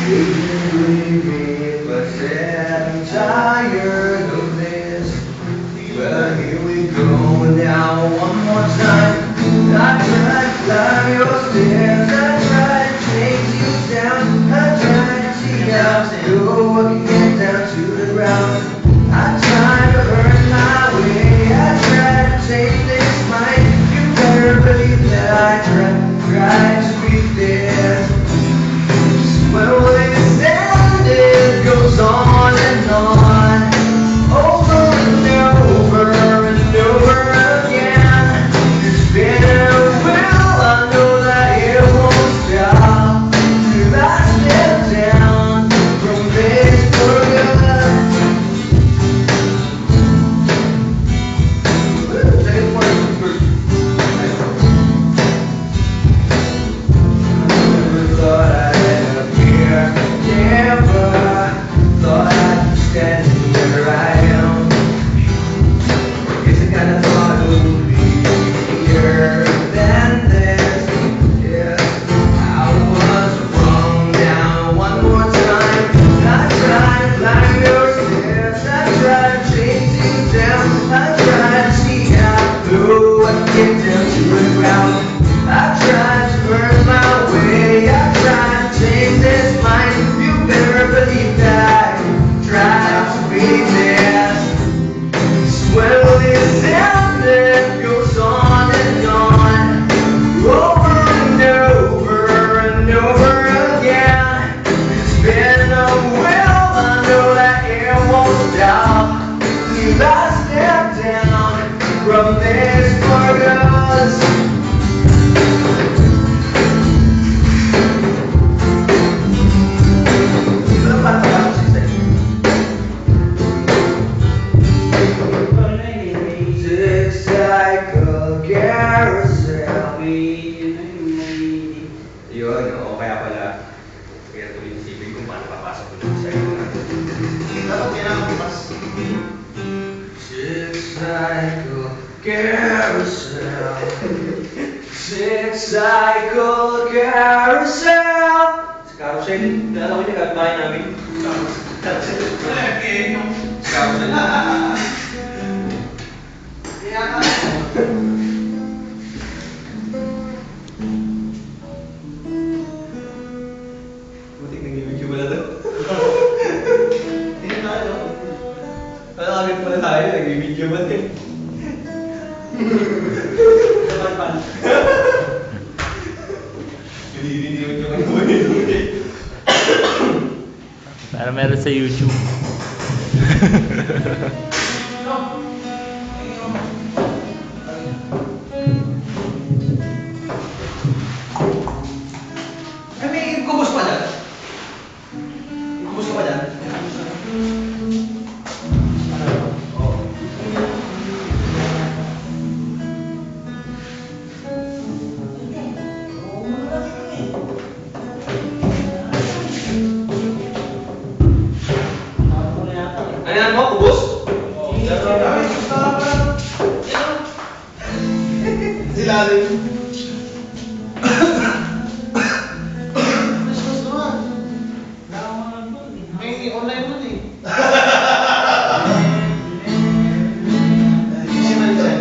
believe me, but said I'm tired of this. But here we go now, one more time. I tried to climb your stairs, I tried to chase you down, I tried to see how you can get down to the ground. I tried to earn my way, I tried to take this fight. You better believe that I tried to be there. Well, this ended goes on and on, over and over and over again. It's been a while, I know that it won't stop till I step down from this burger. Second one first. Never thought I'd end up here. Never thought I'd be standing where I am. Guess I kinda thought it would be easier than this. Yes, I was wrong now one more time. I tried to climb your stairs, I tried to chase you down, I tried to see how low I could get down to the ground. I tried to burn my way, I tried to change this mind. You better believe that I tried to be there. Well, this ended goes on and on, over and over and over again. It's been a while, I know that it won't stop till I step down from this burgers. Six-cycle carousel. Yun, o kaya pala, kaya tuloy isipin kung paano papasok ko sa cycle natin. Six-cycle carousel. Six-cycle carousel. Sa carousel, nalala ko niya kagbahay namin. Carousel. Carousel. Butik nag-video mo na to. Hindi na ano. Agad pala tayo, nag-video mo din. Hindi mo yung ano. Para meron sa YouTube. May kubos pa dyan? Kubos ka pa dyan? Oo. Ano yan mo? Kubos? Oo. Silalim. May online mo eh. Easy man dyan.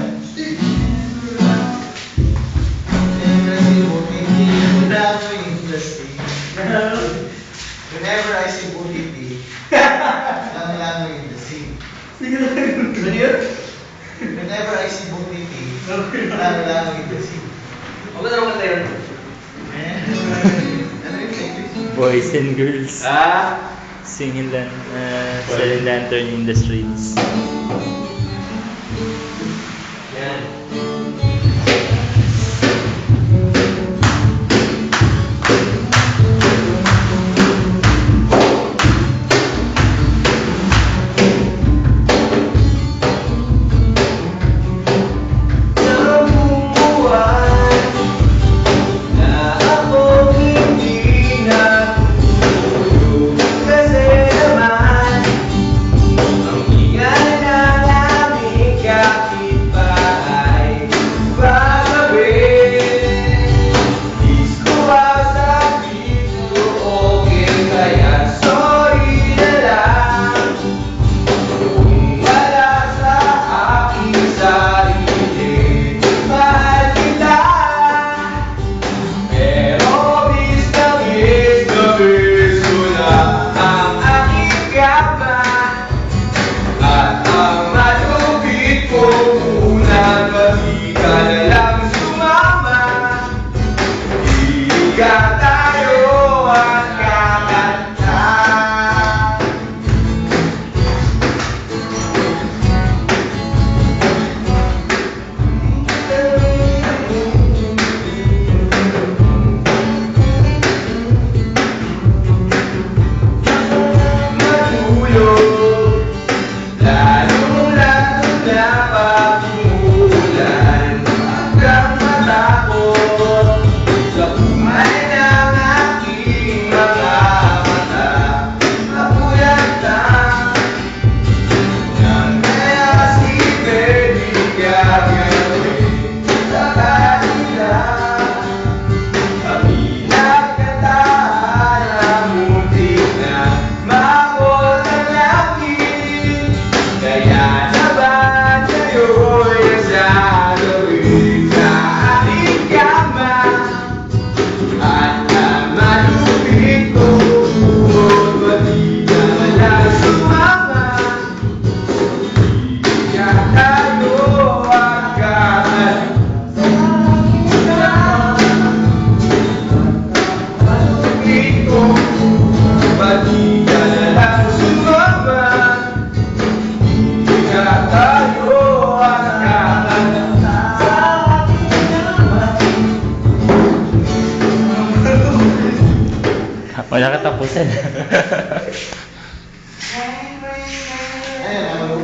Whenever I see Bukiti, lang in the sea. Ano yun? Whenever I see Bukiti, lang in the sea. Huwag na naman tayo. Ano yun? Boys and girls. Ah? Singing selling lantern in the streets. Yan. Kasi naman ang ingay na Wala katapusan. Ayan,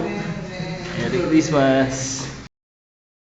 Merry Christmas.